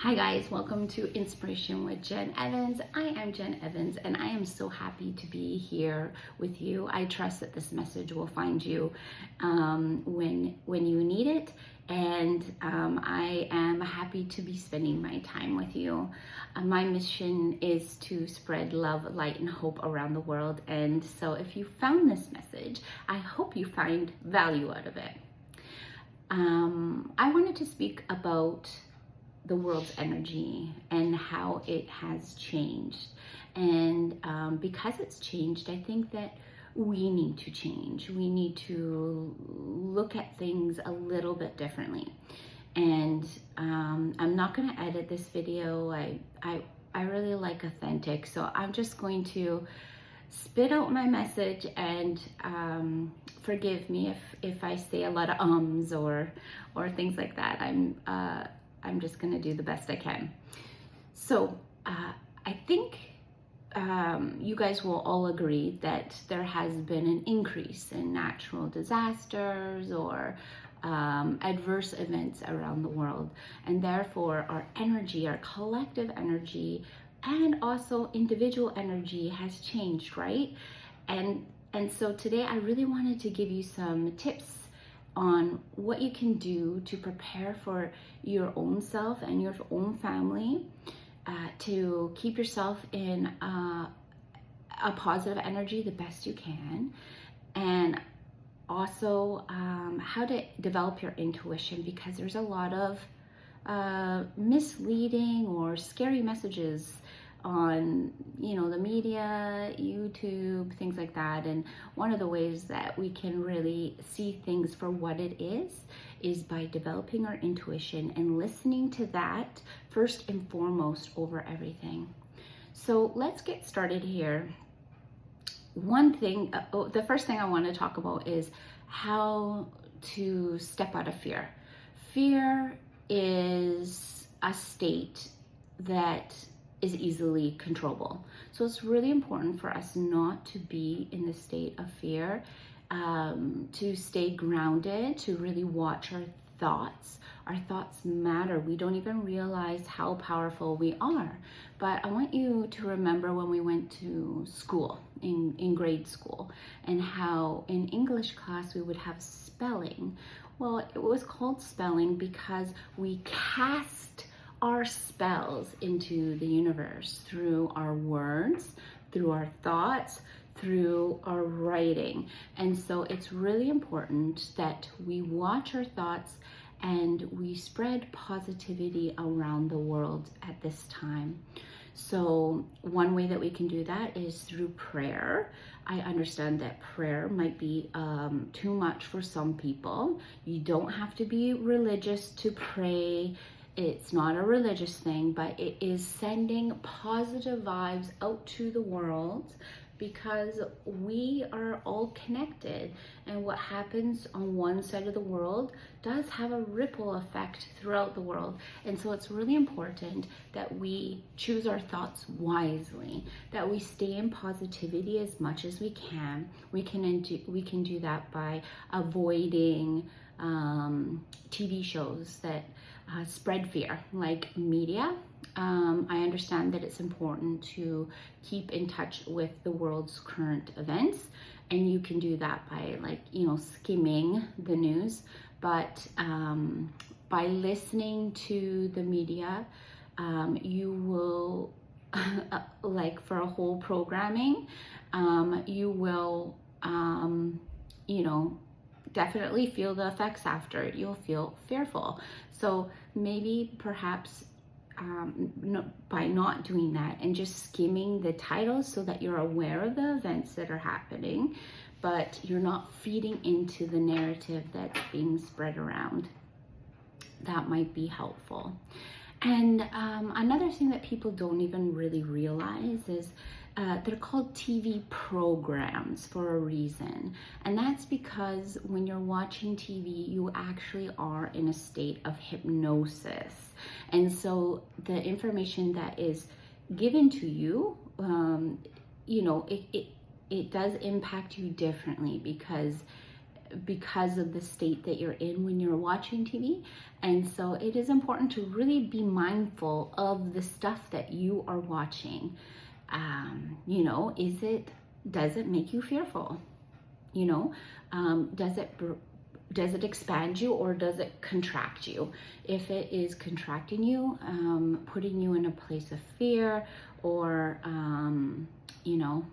Hi guys, welcome to Inspiration with Jen Evans. I am Jen Evans and I am so happy to be here with you. I trust that this message will find you when you need it, and I am happy to be spending my time with you. My mission is to spread love, light, and hope around the world, and so if you found this message, I hope you find value out of it. I wanted to speak about the world's energy and how it has changed. And because it's changed, I think that we need to change. We need to look at things a little bit differently. And I'm not going to edit this video. I really like authentic, so I'm just going to spit out my message, and forgive me if I say a lot of ums or things like that. I'm just gonna do the best I can. So I think you guys will all agree that there has been an increase in natural disasters or adverse events around the world, and therefore our energy, our collective energy, and also individual energy has changed, right? And so today I really wanted to give you some tips on what you can do to prepare for your own self and your own family, to keep yourself in a positive energy the best you can, and also how to develop your intuition, because there's a lot of misleading or scary messages on the media, YouTube, things like that. And one of the ways that we can really see things for what it is by developing our intuition and listening to that first and foremost over everything. So let's get started here. One thing, the first thing I want to talk about is how to step out of fear. Fear is a state that is easily controllable. So it's really important for us not to be in the state of fear, to stay grounded, to really watch our thoughts. Our thoughts matter. We don't even realize how powerful we are. But I want you to remember when we went to school, in grade school, and how in English class we would have spelling. Well, it was called spelling because we cast our spells into the universe through our words, through our thoughts, through our writing. And so it's really important that we watch our thoughts and we spread positivity around the world at this time. So one way that we can do that is through prayer. I understand that prayer might be too much for some people. You don't have to be religious to pray. It's not a religious thing, but it is sending positive vibes out to the world, because we are all connected, and what happens on one side of the world does have a ripple effect throughout the world. And so it's really important that we choose our thoughts wisely, that we stay in positivity as much as we can. We can do that by avoiding TV shows that spread fear, like media. I understand that it's important to keep in touch with the world's current events, and you can do that by skimming the news. But by listening to the media, you will for a whole programming, you will definitely feel the effects after. You'll feel fearful. So maybe perhaps by not doing that and just skimming the titles so that you're aware of the events that are happening, but you're not feeding into the narrative that's being spread around, that might be helpful. And another thing that people don't even really realize is they're called TV programs for a reason. And that's because when you're watching TV, you actually are in a state of hypnosis. And so the information that is given to you, it does impact you differently, because because of the state that you're in when you're watching TV. And so it is important to really be mindful of the stuff that you are watching. You know, does it make you fearful? You know, does it expand you or does it contract you? If it is contracting you, putting you in a place of fear, or you know,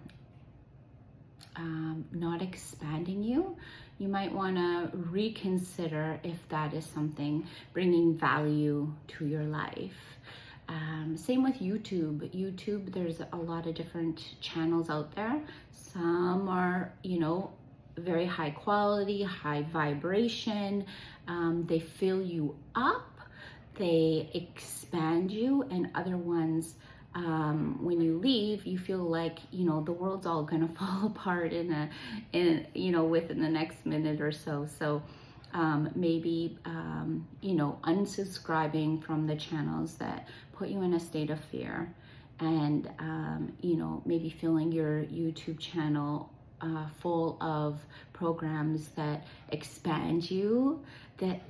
not expanding you, you might want to reconsider if that is something bringing value to your life. Same with YouTube. YouTube, there's a lot of different channels out there. Some are, you know, very high quality, high vibration. They fill you up, they expand you, and other ones, when you leave, you feel like, you know, the world's all gonna fall apart in you know, within the next minute or so. So maybe you know, unsubscribing from the channels that put you in a state of fear, and you know, maybe filling your YouTube channel full of programs that expand you, that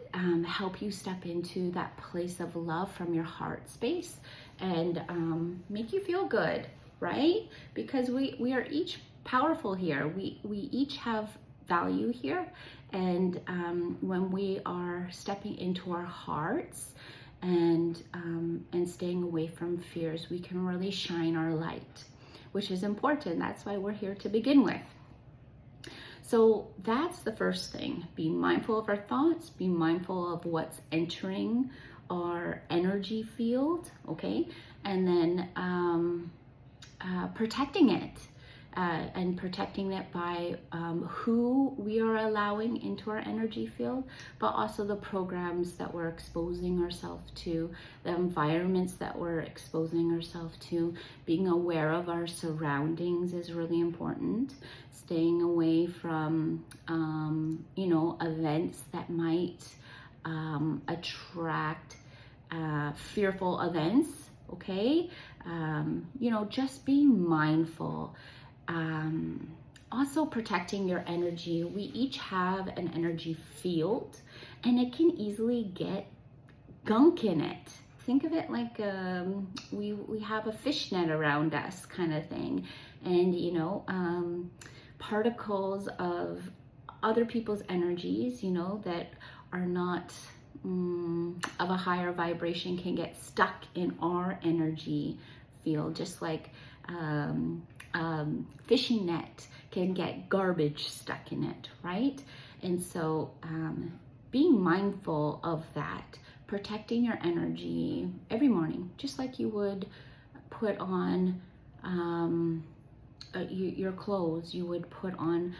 help you step into that place of love from your heart space, and make you feel good, right? Because we are each powerful here. We each have value here, and when we are stepping into our hearts and staying away from fears, we can really shine our light, which is important. That's why we're here to begin with. So that's the first thing. Be mindful of our thoughts, be mindful of what's entering our energy field, okay? And then protecting it, and protecting it by who we are allowing into our energy field, but also the programs that we're exposing ourselves to, the environments that we're exposing ourselves to. Being aware of our surroundings is really important. Staying away from, you know, events that might attract fearful events, okay? You know, just being mindful. Also protecting your energy. We each have an energy field, and it can easily get gunk in it. Think of it like we have a fishnet around us kind of thing, and you know, particles of other people's energies, you know, that are not of a higher vibration can get stuck in our energy field, just like fishing net can get garbage stuck in it, right? And so being mindful of that, protecting your energy every morning, just like you would put on your clothes, you would put on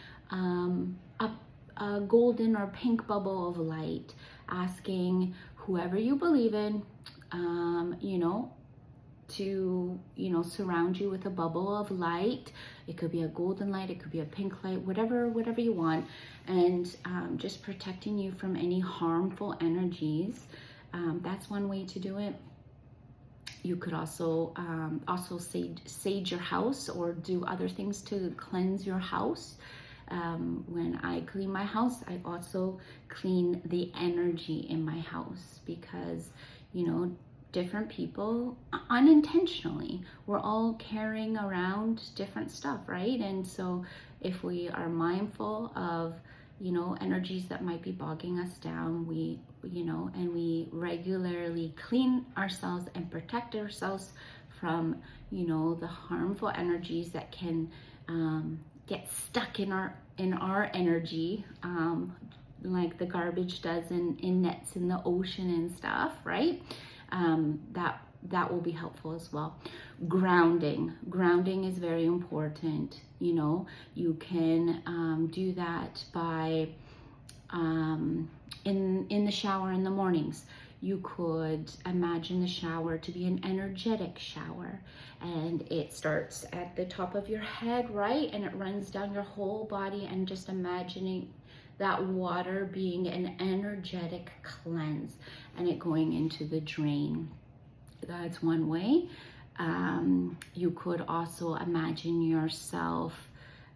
a golden or pink bubble of light, asking whoever you believe in, you know, to, you know, surround you with a bubble of light. It could be a golden light, it could be a pink light, whatever you want, and just protecting you from any harmful energies. That's one way to do it. You could also sage your house, or do other things to cleanse your house. When I clean my house, I also clean the energy in my house, because, you know, different people unintentionally, we're all carrying around different stuff, right? And so if we are mindful of, you know, energies that might be bogging us down, we, you know, and we regularly clean ourselves and protect ourselves from, you know, the harmful energies that can get stuck in our energy, like the garbage does in nets in the ocean and stuff, right? That will be helpful as well. Grounding is very important. You know, you can do that by in the shower in the mornings. You could imagine the shower to be an energetic shower, and it starts at the top of your head, right? And it runs down your whole body, and just imagining that water being an energetic cleanse and it going into the drain. That's one way. You could also imagine yourself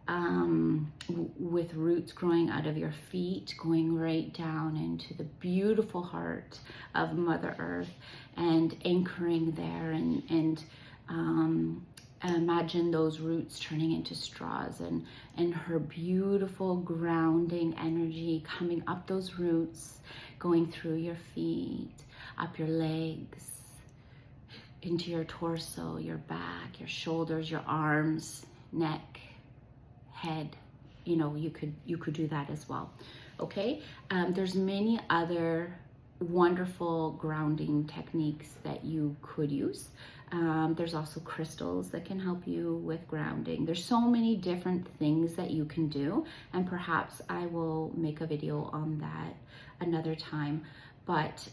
with roots growing out of your feet, going right down into the beautiful heart of Mother Earth and anchoring there, and imagine those roots turning into straws, and her beautiful grounding energy coming up those roots, going through your feet, up your legs, into your torso, your back, your shoulders, your arms, neck, head. You know, you could do that as well. Okay, there's many other wonderful grounding techniques that you could use. There's also crystals that can help you with grounding. There's so many different things that you can do, and perhaps I will make a video on that another time. But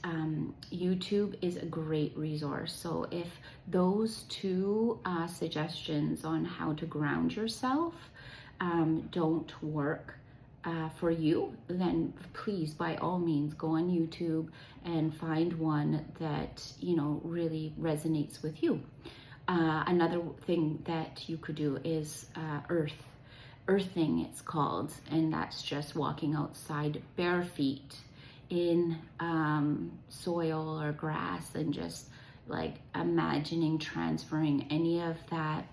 YouTube is a great resource. So if those two suggestions on how to ground yourself don't work for you, then please, by all means, go on YouTube and find one that, you know, really resonates with you. Another thing that you could do is earthing, it's called, and that's just walking outside bare feet in soil or grass, and just like imagining transferring any of that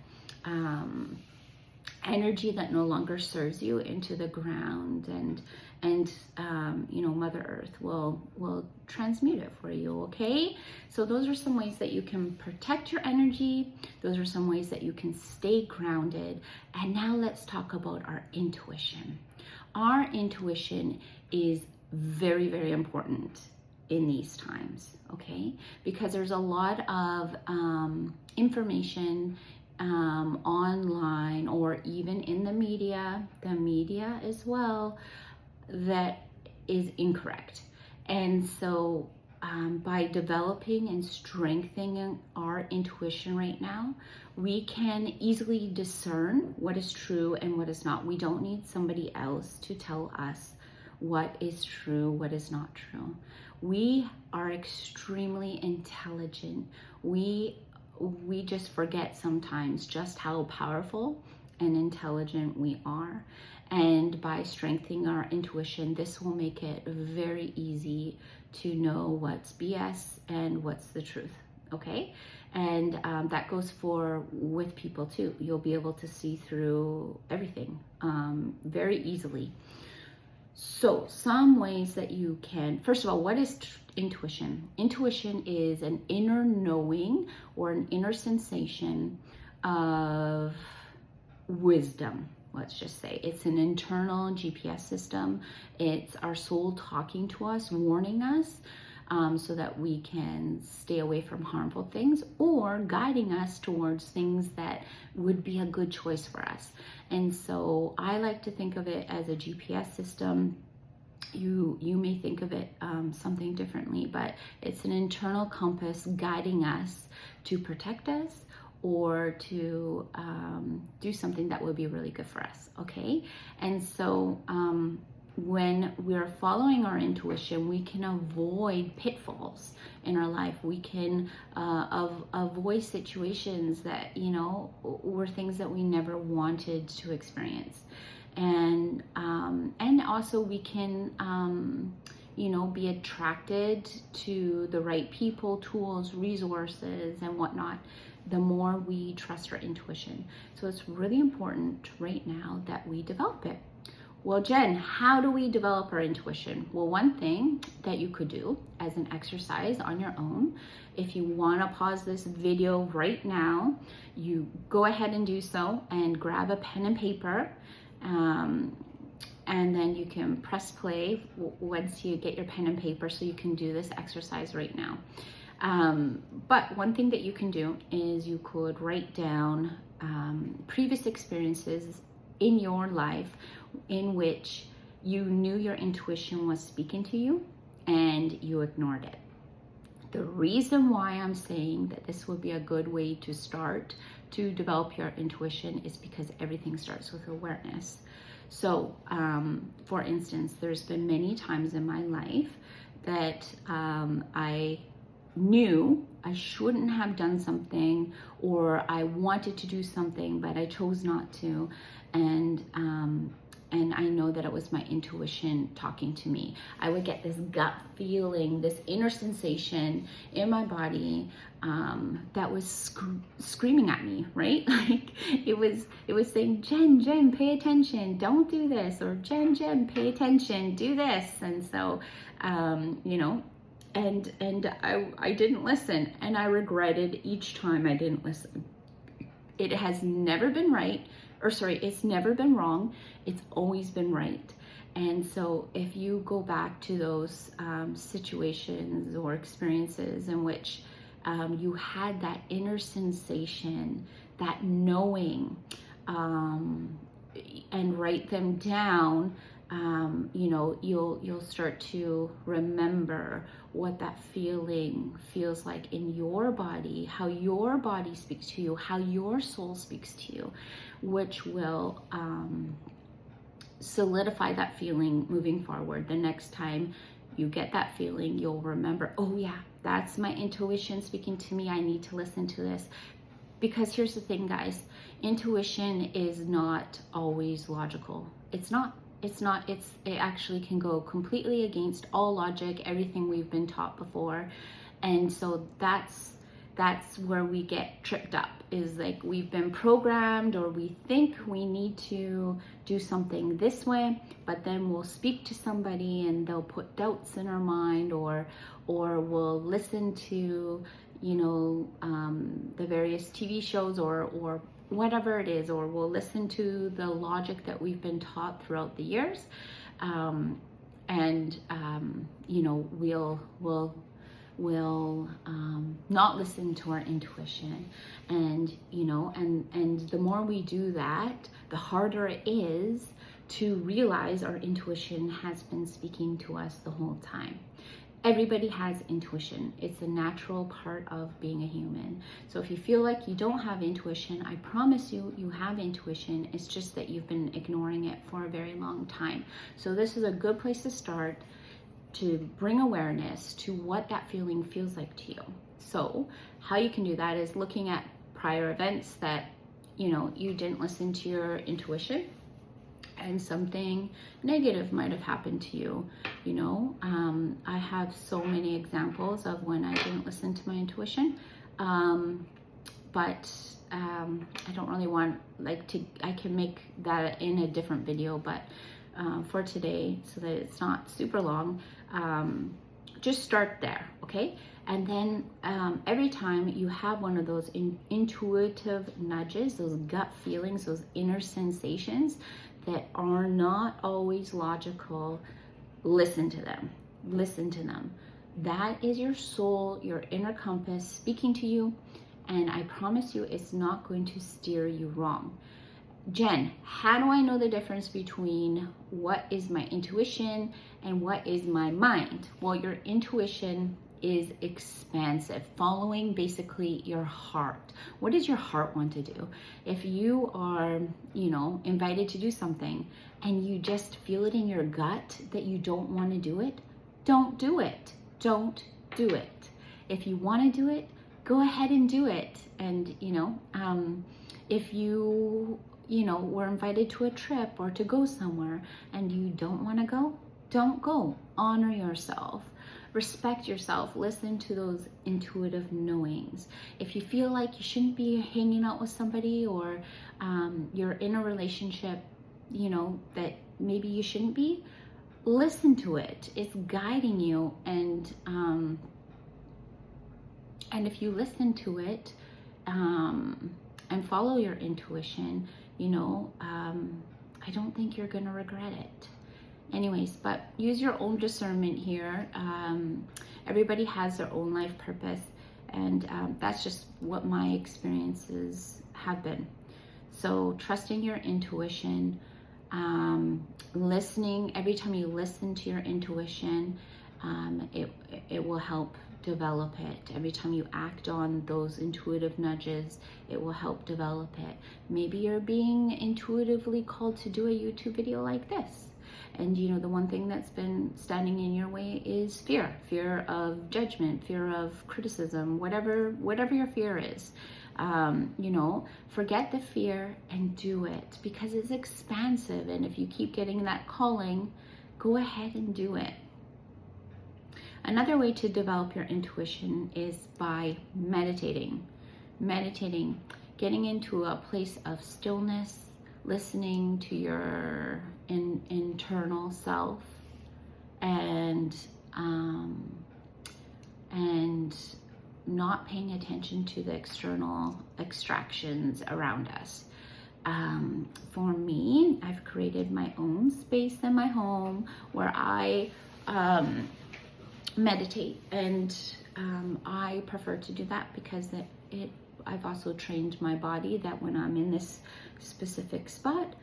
energy that no longer serves you into the ground, and you know, Mother Earth will transmute it for you. Okay, so those are some ways that you can protect your energy. Those are some ways that you can stay grounded. And now let's talk about our intuition. Our intuition is very, very important in these times, okay? Because there's a lot of information online, or even in the media as well, that is incorrect. And so by developing and strengthening our intuition right now, we can easily discern what is true and what is not. We don't need somebody else to tell us what is true, what is not true. We are extremely intelligent. We just forget sometimes just how powerful and intelligent we are. And by strengthening our intuition, this will make it very easy to know what's BS and what's the truth, okay? And that goes with people too. You'll be able to see through everything very easily. So some ways that you can, first of all, what is intuition? Intuition is an inner knowing or an inner sensation of wisdom. Let's just say it's an internal GPS system. It's our soul talking to us, warning us, so that we can stay away from harmful things, or guiding us towards things that would be a good choice for us. And so I like to think of it as a GPS system. You may think of it something differently, but it's an internal compass guiding us to protect us, or to do something that would be really good for us, okay? And so when we're following our intuition, we can avoid pitfalls in our life. We can avoid situations that, you know, were things that we never wanted to experience. And also we can, you know, be attracted to the right people, tools, resources, and whatnot, the more we trust our intuition. So it's really important right now that we develop it. Well, Jen, how do we develop our intuition? Well, one thing that you could do as an exercise on your own, if you want to pause this video right now, you go ahead and do so, and grab a pen and paper, and then you can press play once you get your pen and paper, so you can do this exercise right now. But one thing that you can do is you could write down previous experiences in your life in which you knew your intuition was speaking to you and you ignored it. The reason why I'm saying that this would be a good way to start to develop your intuition is because everything starts with awareness. So, for instance, there's been many times in my life that I knew I shouldn't have done something, or I wanted to do something, but I chose not to. And I know that it was my intuition talking to me. I would get this gut feeling, this inner sensation in my body that was screaming at me, right? Like it was saying, Jen, pay attention, don't do this, or Jen, pay attention, do this. And so, you know, and I didn't listen, and I regretted each time I didn't listen. It has never been right, or sorry, it's never been wrong. It's always been right. And so if you go back to those situations or experiences in which you had that inner sensation, that knowing, and write them down, you know, you'll start to remember what that feeling feels like in your body, how your body speaks to you, how your soul speaks to you, which will solidify that feeling moving forward. The next time you get that feeling, you'll remember, oh yeah, that's my intuition speaking to me. I need to listen to this. Because here's the thing, guys, intuition is not always logical. It actually can go completely against all logic, everything we've been taught before. And so that's where we get tripped up, is like we've been programmed, or we think we need to do something this way, but then we'll speak to somebody and they'll put doubts in our mind, or we'll listen to, you know, the various TV shows or whatever it is, or we'll listen to the logic that we've been taught throughout the years, you know, we'll not listen to our intuition. And you know, and the more we do that, the harder it is to realize our intuition has been speaking to us the whole time. Everybody has intuition. It's a natural part of being a human. So if you feel like you don't have intuition, I promise you, you have intuition. It's just that you've been ignoring it for a very long time. So this is a good place to start, to bring awareness to what that feeling feels like to you. So how you can do that is looking at prior events that, you know, you didn't listen to your intuition, and something negative might have happened to you. You know, I have so many examples of when I didn't listen to my intuition, but I don't really want I can make that in a different video, but for today, so that it's not super long, just start there, okay? And then every time you have one of those intuitive nudges, those gut feelings, those inner sensations that are not always logical, listen to them. Listen to them. That is your soul, your inner compass speaking to you, and I promise you it's not going to steer you wrong. Jen, how do I know the difference between what is my intuition and what is my mind? Well, your intuition is expansive, following basically your heart. What does your heart want to do? If you are, you know, invited to do something and you just feel it in your gut that you don't want to do it, don't do it. Don't do it. If you want to do it, go ahead and do it. And, you know, if you know, were invited to a trip or to go somewhere and you don't want to go, don't go. Honor yourself. Respect yourself. Listen to those intuitive knowings. If you feel like you shouldn't be hanging out with somebody, or you're in a relationship, you know, that maybe you shouldn't be, listen to it. It's guiding you, and if you listen to it and follow your intuition, you know, I don't think you're gonna regret it. Anyways, but use your own discernment here. Everybody has their own life purpose, and that's just what my experiences have been. So trusting your intuition, listening, every time you listen to your intuition, it will help develop it. Every time you act on those intuitive nudges, it will help develop it. Maybe you're being intuitively called to do a YouTube video like this, And you know, the one thing that's been standing in your way is fear of judgment, fear of criticism, whatever your fear is. You know, forget the fear and do it, because it's expansive. And if you keep getting that calling, go ahead and do it. Another way to develop your intuition is by meditating, getting into a place of stillness, listening to your internal self, and not paying attention to the external extractions around us. For me, I've created my own space in my home where I meditate, and I prefer to do that because I've also trained my body that when I'm in this specific spot,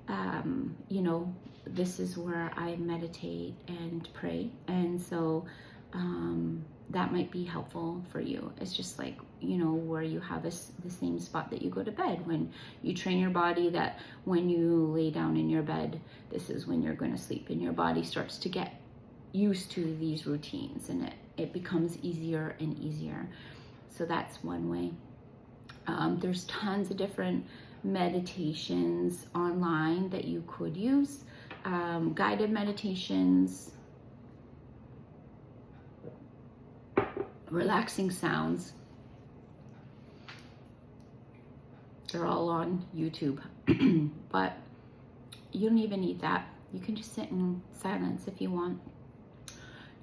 you know, this is where I meditate and pray. And so that might be helpful for you. It's just like, you know, where you have the same spot that you go to bed. When you train your body that when you lay down in your bed, this is when you're going to sleep, and your body starts to get used to these routines, and it becomes easier and easier. So that's one way. There's tons of different meditations online that you could use, guided meditations, relaxing sounds. They're all on YouTube. But you don't even need that. You can just sit in silence if you want.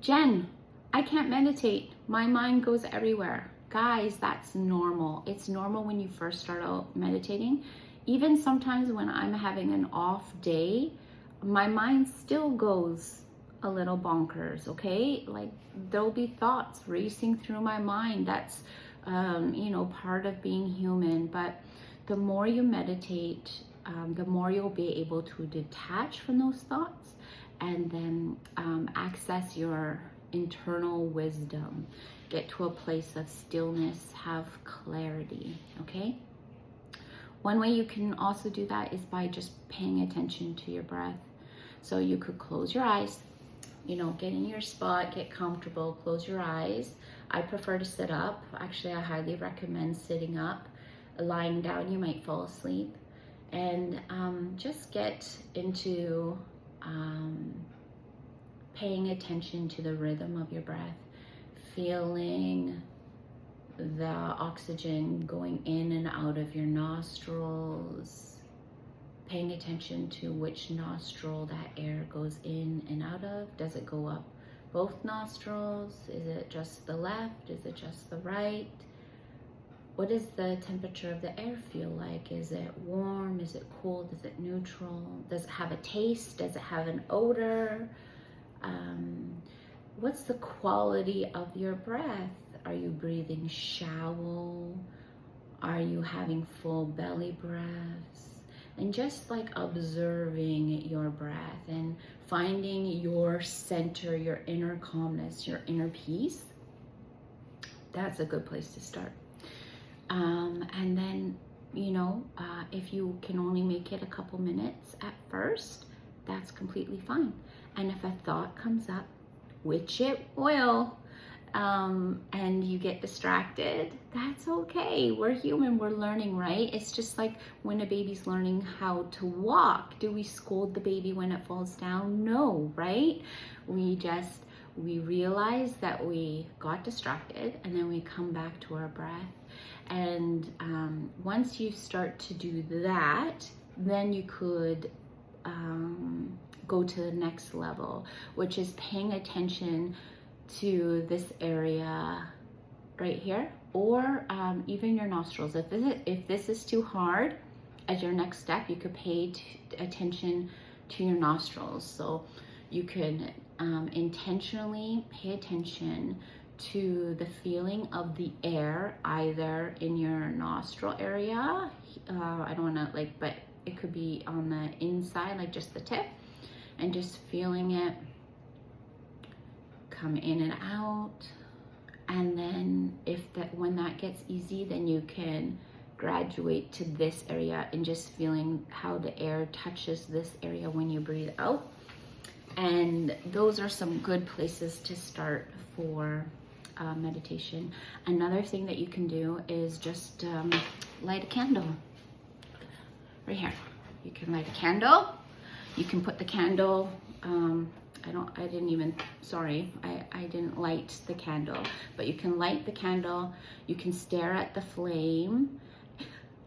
Jen, I can't meditate. My mind goes everywhere. Guys, that's normal. It's normal when you first start out meditating. Even sometimes when I'm having an off day, my mind still goes a little bonkers, okay? Like there'll be thoughts racing through my mind. That's, you know, part of being human. But the more you meditate, the more you'll be able to detach from those thoughts, and then access your internal wisdom, get to a place of stillness, have clarity, okay? One way you can also do that is by just paying attention to your breath. So you could close your eyes, you know, get in your spot, get comfortable, close your eyes. I prefer to sit up. Actually, I highly recommend sitting up. Lying down, you might fall asleep. And just get into paying attention to the rhythm of your breath, feeling the oxygen going in and out of your nostrils, paying attention to which nostril that air goes in and out of. Does it go up both nostrils? Is it just the left? Is it just the right? What does the temperature of the air feel like? Is it warm? Is it cold? Is it neutral? Does it have a taste? Does it have an odor? What's the quality of your breath? Are you breathing shallow? Are you having full belly breaths? And just like observing your breath and finding your center, your inner calmness, your inner peace, that's a good place to start. And then, you know, if you can only make it a couple minutes at first, that's completely fine. And if a thought comes up, which it will, and you get distracted, that's okay. We're human, we're learning, right? It's just like when a baby's learning how to walk. Do we scold the baby when it falls down? No, right? We realize that we got distracted, and then we come back to our breath. And once you start to do that, then you could go to the next level, which is paying attention to this area right here, or even your nostrils. If this is too hard, as your next step, you could pay attention to your nostrils. So you can intentionally pay attention to the feeling of the air, either in your nostril area. I don't want to but it could be on the inside, like just the tip, and just feeling it come in and out. And then when that gets easy, then you can graduate to this area and just feeling how the air touches this area when you breathe out. And those are some good places to start for meditation. Another thing that you can do is just light a candle right here. You can light a candle. You can put the candle, I didn't light the candle, but you can light the candle. You can stare at the flame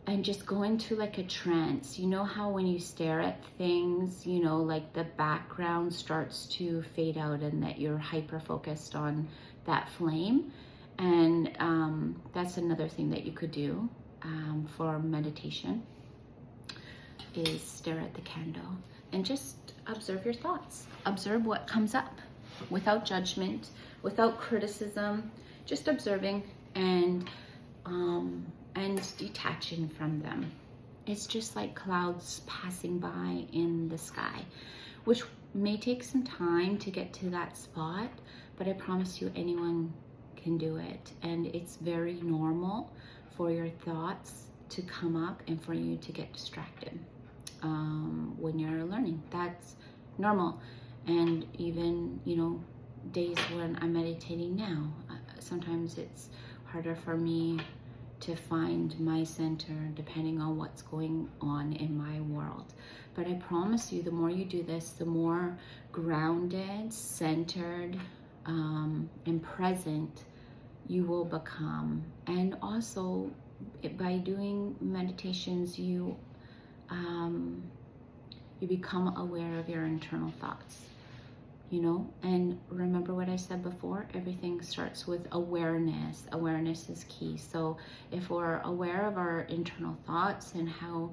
and just go into like a trance. You know how when you stare at things, you know, like the background starts to fade out and that you're hyper focused on that flame. And that's another thing that you could do for meditation, is stare at the candle and just observe your thoughts. Observe what comes up without judgment, without criticism, just observing and detaching from them. It's just like clouds passing by in the sky, which may take some time to get to that spot, but I promise you anyone can do it. And it's very normal for your thoughts to come up and for you to get distracted when you're learning. That's normal. And even, you know, days when I'm meditating now, sometimes it's harder for me to find my center depending on what's going on in my world. But I promise you, the more you do this, the more grounded, centered, and present you will become. And also, by doing meditations, you become aware of your internal thoughts, you know. And remember what I said before, everything starts with awareness. Awareness is key. So if we're aware of our internal thoughts and how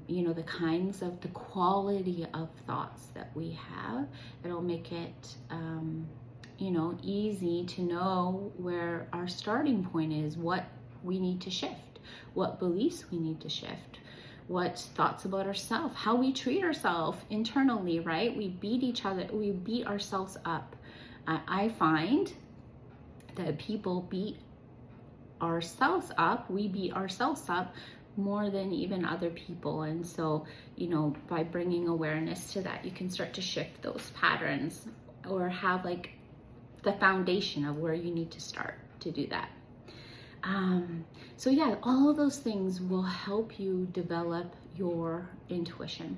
you know, the quality of thoughts that we have, it'll make it you know, easy to know where our starting point is, what we need to shift, what beliefs we need to shift, what thoughts about ourselves, how we treat ourselves internally, right? We beat ourselves up. I find that people beat ourselves up, we beat ourselves up more than even other people. And so, you know, by bringing awareness to that, you can start to shift those patterns or have like the foundation of where you need to start to do that. So yeah, all of those things will help you develop your intuition.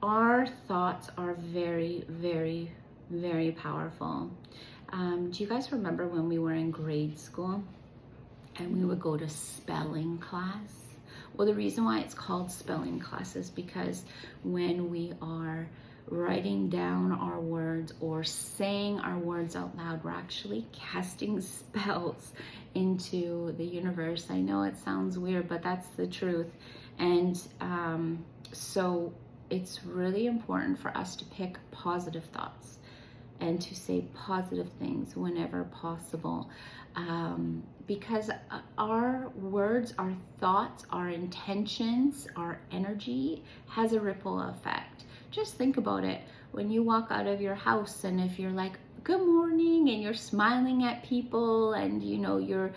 Our thoughts are very, very, very powerful. Do you guys remember when we were in grade school and we would go to spelling class? Well, the reason why it's called spelling class is because when we are writing down our words or saying our words out loud, we're actually casting spells into the universe. I know it sounds weird, but that's the truth. And so it's really important for us to pick positive thoughts and to say positive things whenever possible, because our words, our thoughts, our intentions, our energy has a ripple effect. Just think about it. When you walk out of your house, and if you're like, good morning, and you're smiling at people, and you know you're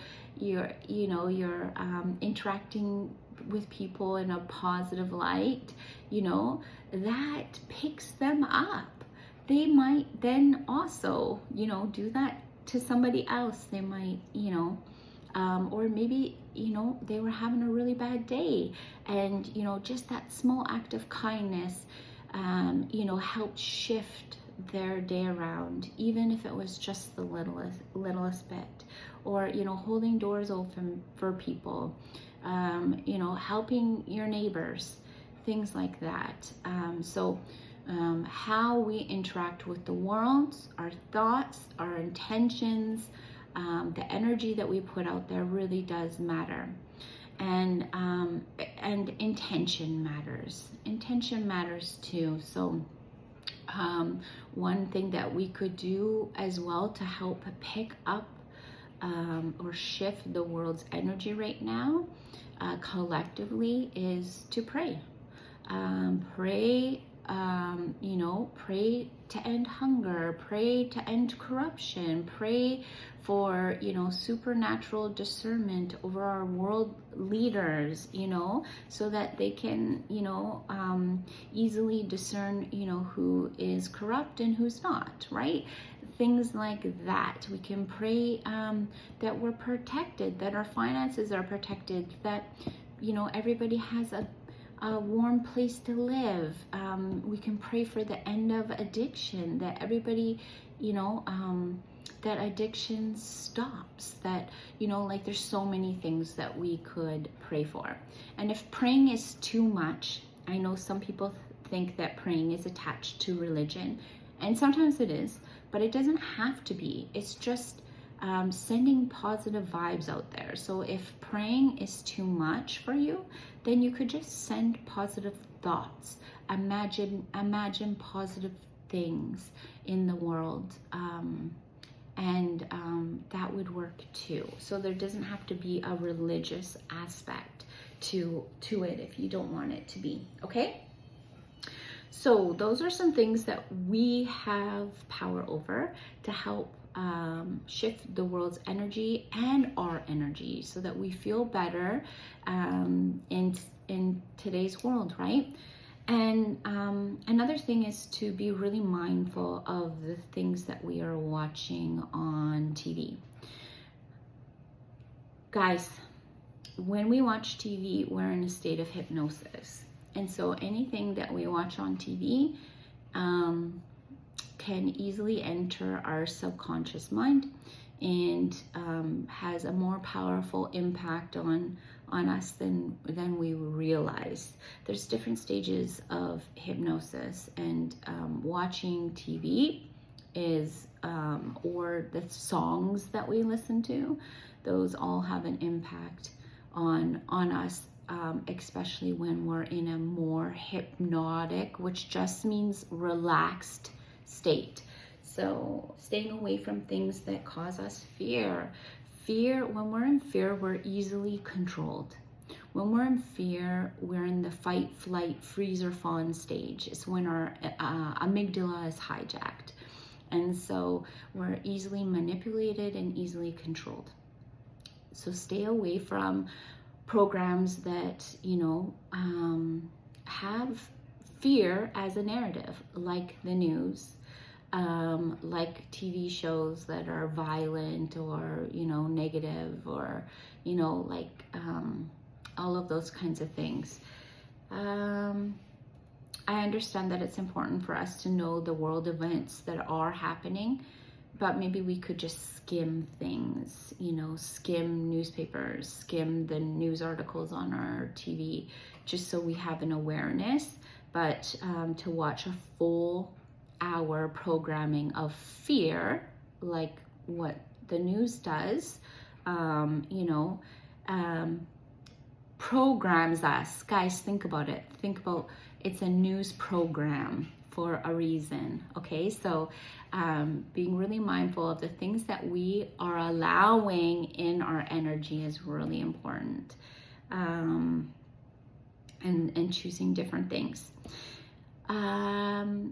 interacting with people in a positive light, you know, that picks them up. They might then also, you know, do that to somebody else. They might, you know, or maybe, you know, they were having a really bad day, and, you know, just that small act of kindness, you know, helped shift their day around, even if it was just the littlest bit. Or, you know, holding doors open for people, you know, helping your neighbors, things like that. So how we interact with the world, our thoughts, our intentions, the energy that we put out there really does matter. And intention matters. Intention matters too. So one thing that we could do as well to help pick up or shift the world's energy right now collectively is to pray. Pray you know, pray to end hunger, pray to end corruption, pray for, you know, supernatural discernment over our world leaders, you know, so that they can, you know, easily discern, you know, who is corrupt and who's not, right? Things like that. We can pray that we're protected, that our finances are protected, that, you know, everybody has a warm place to live. We can pray for the end of addiction, that everybody, you know, that addiction stops, that, you know, like there's so many things that we could pray for. And if praying is too much, I know some people think that praying is attached to religion, and sometimes it is, but it doesn't have to be. It's just sending positive vibes out there. So if praying is too much for you, then you could just send positive thoughts. Imagine positive things in the world, and that would work too. So there doesn't have to be a religious aspect to it if you don't want it to be. Okay. So those are some things that we have power over to help shift the world's energy and our energy so that we feel better in today's world, right? And another thing is to be really mindful of the things that we are watching on TV. Guys, when we watch TV, we're in a state of hypnosis. And so anything that we watch on TV can easily enter our subconscious mind and has a more powerful impact on us than we realize. There's different stages of hypnosis, and watching TV is, or the songs that we listen to, those all have an impact on us. Especially when we're in a more hypnotic, which just means relaxed state. So staying away from things that cause us fear. When we're in fear, we're easily controlled. When we're in fear, we're in the fight, flight, freeze, or fawn stage. It's when our amygdala is hijacked. And so we're easily manipulated and easily controlled. So stay away from programs that, you know, have fear as a narrative, like the news, like TV shows that are violent or, you know, negative, or, you know, like all of those kinds of things. I understand that it's important for us to know the world events that are happening, but maybe we could just skim things, you know, skim newspapers, skim the news articles on our TV, just so we have an awareness. But to watch a full hour programming of fear, like what the news does, you know, programs us. Guys, think about it. Think about, it's a news program for a reason. Okay, so being really mindful of the things that we are allowing in our energy is really important, and choosing different things.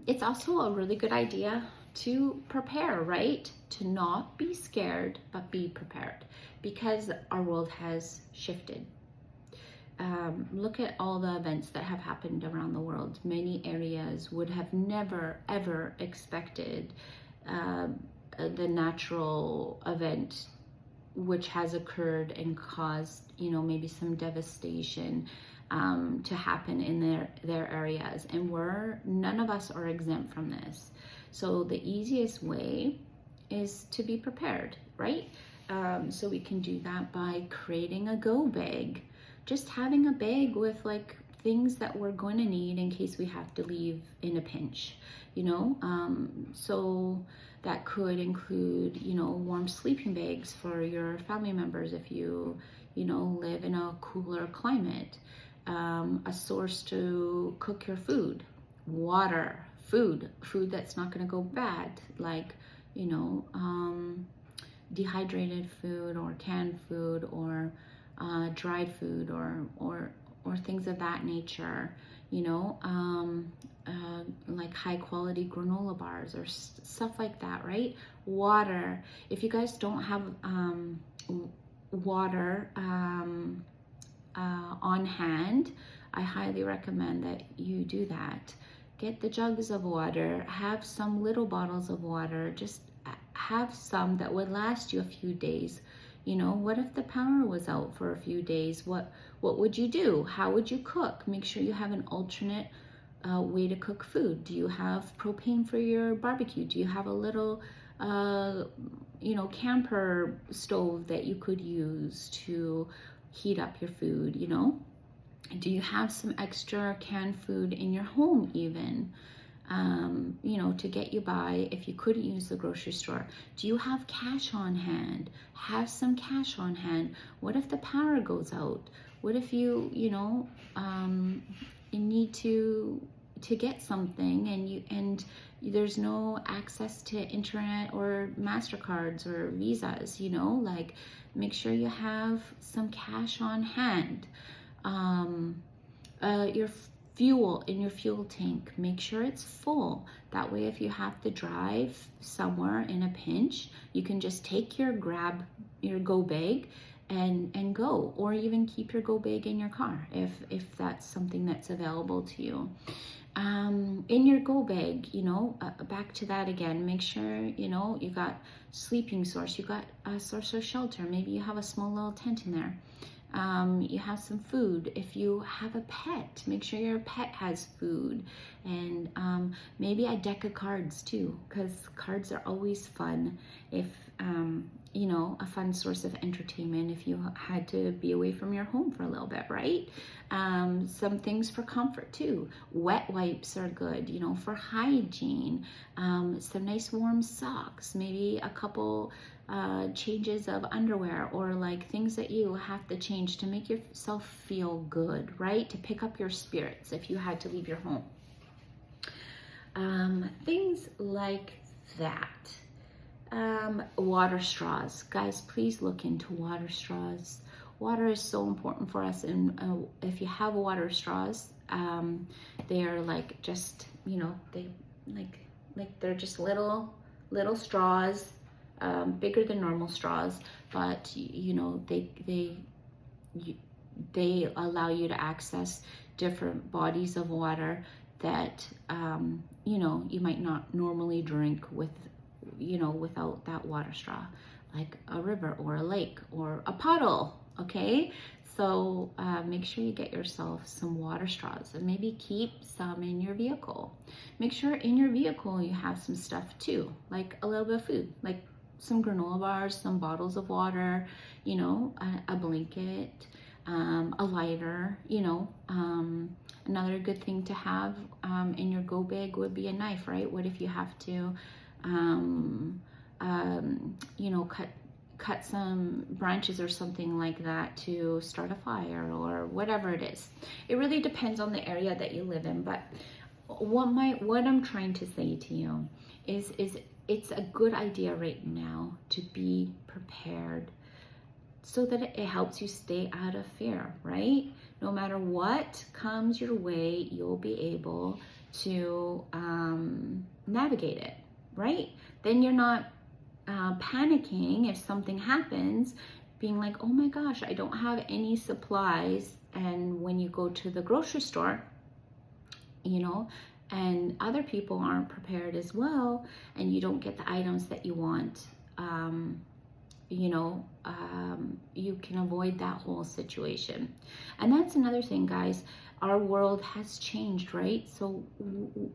It's also a really good idea to prepare, right? To not be scared, but be prepared, because our world has shifted. Look at all the events that have happened around the world. Many areas would have never, ever expected the natural event which has occurred and caused, you know, maybe some devastation to happen in their areas. And none of us are exempt from this. So the easiest way is to be prepared, right? So we can do that by creating a go bag. Just having a bag with like things that we're going to need in case we have to leave in a pinch, you know. So that could include, you know, warm sleeping bags for your family members if you know, live in a cooler climate, a source to cook your food, water, food that's not going to go bad, like, you know, dehydrated food or canned food or dried food or things of that nature, you know, like high quality granola bars or stuff like that, right? Water. If you guys don't have water on hand, I highly recommend that you do that. Get the jugs of water, have some little bottles of water, just have some that would last you a few days. You know, what if the power was out for a few days? What would you do? How would you cook? Make sure you have an alternate way to cook food. Do you have propane for your barbecue? Do you have a little you know, camper stove that you could use to heat up your food, you know? Do you have some extra canned food in your home even, you know, to get you by if you couldn't use the grocery store? Do you have cash on hand? Have some cash on hand. What if the power goes out? What if you know, you need to get something and there's no access to internet or MasterCards or Visas, you know? Like, make sure you have some cash on hand. Your fuel in your fuel tank, make sure it's full. That way, if you have to drive somewhere in a pinch, you can just take your go bag and go, or even keep your go bag in your car if that's something that's available to you. In your go bag, you know, back to that again, make sure, you know, you got sleeping source, you got a source of shelter. Maybe you have a small little tent in there. You have some food. If you have a pet, make sure your pet has food, and maybe a deck of cards too, because cards are always fun. If you know, a fun source of entertainment if you had to be away from your home for a little bit, right? Some things for comfort too. Wet wipes are good, you know, for hygiene. Some nice warm socks, maybe a couple changes of underwear, or like things that you have to change to make yourself feel good, right? To pick up your spirits if you had to leave your home. Things like that. Water straws. Guys, please look into water straws. Water is so important for us, and if you have water straws, they are like just, you know, they like they're just little straws, bigger than normal straws, but you know, they allow you to access different bodies of water that you know, you might not normally drink with, you know, without that water straw, like a river or a lake or a puddle. Okay, so make sure you get yourself some water straws, and maybe keep some in your vehicle. Make sure in your vehicle you have some stuff too, like a little bit of food, like some granola bars, some bottles of water, you know, a blanket, a lighter, you know. Another good thing to have in your go bag would be a knife, right? What if you have to you know, cut some branches or something like that to start a fire, or whatever it is. It really depends on the area that you live in, but what I'm trying to say to you is it's a good idea right now to be prepared, so that it helps you stay out of fear, right? No matter what comes your way, you'll be able to navigate it, right? Then you're not panicking if something happens, being like, oh my gosh, I don't have any supplies. And when you go to the grocery store, you know, and other people aren't prepared as well, and you don't get the items that you want, you know, you can avoid that whole situation. And that's another thing, guys. Our world has changed, right? So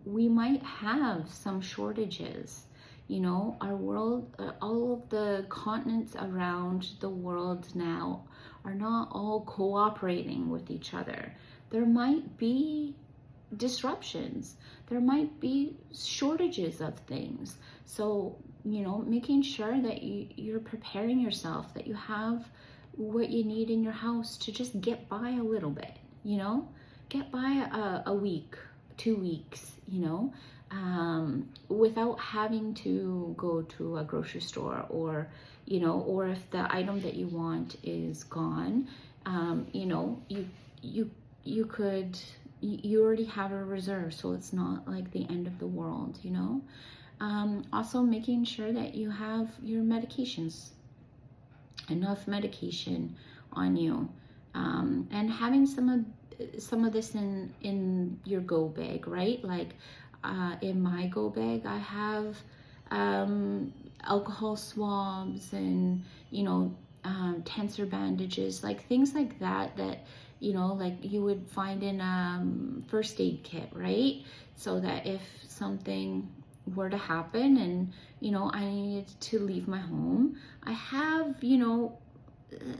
we might have some shortages. You know, our world, all of the continents around the world now are not all cooperating with each other. There might be disruptions. There might be shortages of things. So, you know, making sure that you're preparing yourself, that you have what you need in your house to just get by a little bit, you know, get by a week, 2 weeks, you know, without having to go to a grocery store, or, you know, or if the item that you want is gone, you know, you could, you already have a reserve, so it's not like the end of the world, you know. Also making sure that you have your medications, enough medication on you, and having some of this in your go bag, right? Like in my go bag, I have alcohol swabs and, you know, tensor bandages, like things like that, you know, like you would find in first aid kit, right? So that if something were to happen and, you know, I needed to leave my home, I have, you know,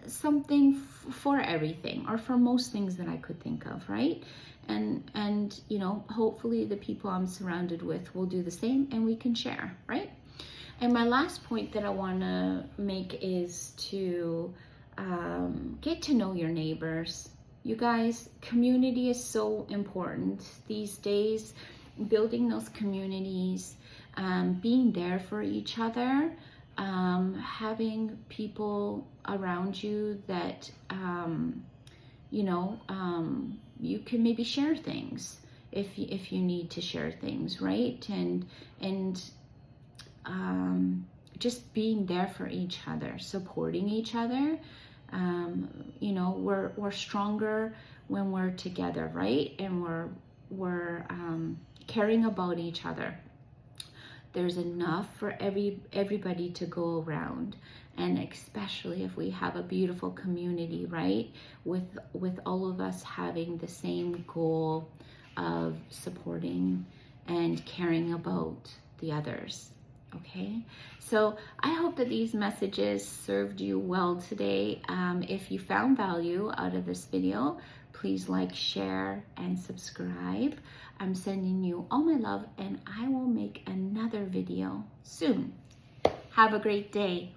something for everything, or for most things that I could think of, right? And you know, hopefully the people I'm surrounded with will do the same, and we can share, right? And my last point that I want to make is to get to know your neighbors. You guys, community is so important these days. Building those communities, being there for each other, having people around you that, you know, you can maybe share things if you need to share things, right? And just being there for each other, supporting each other. You know, we're stronger when we're together, right? And we're caring about each other. There's enough for everybody to go around, and especially if we have a beautiful community, right? With all of us having the same goal of supporting and caring about the others. Okay, so I hope that these messages served you well today. If you found value out of this video, please like, share, and subscribe. I'm sending you all my love, and I will make another video soon. Have a great day.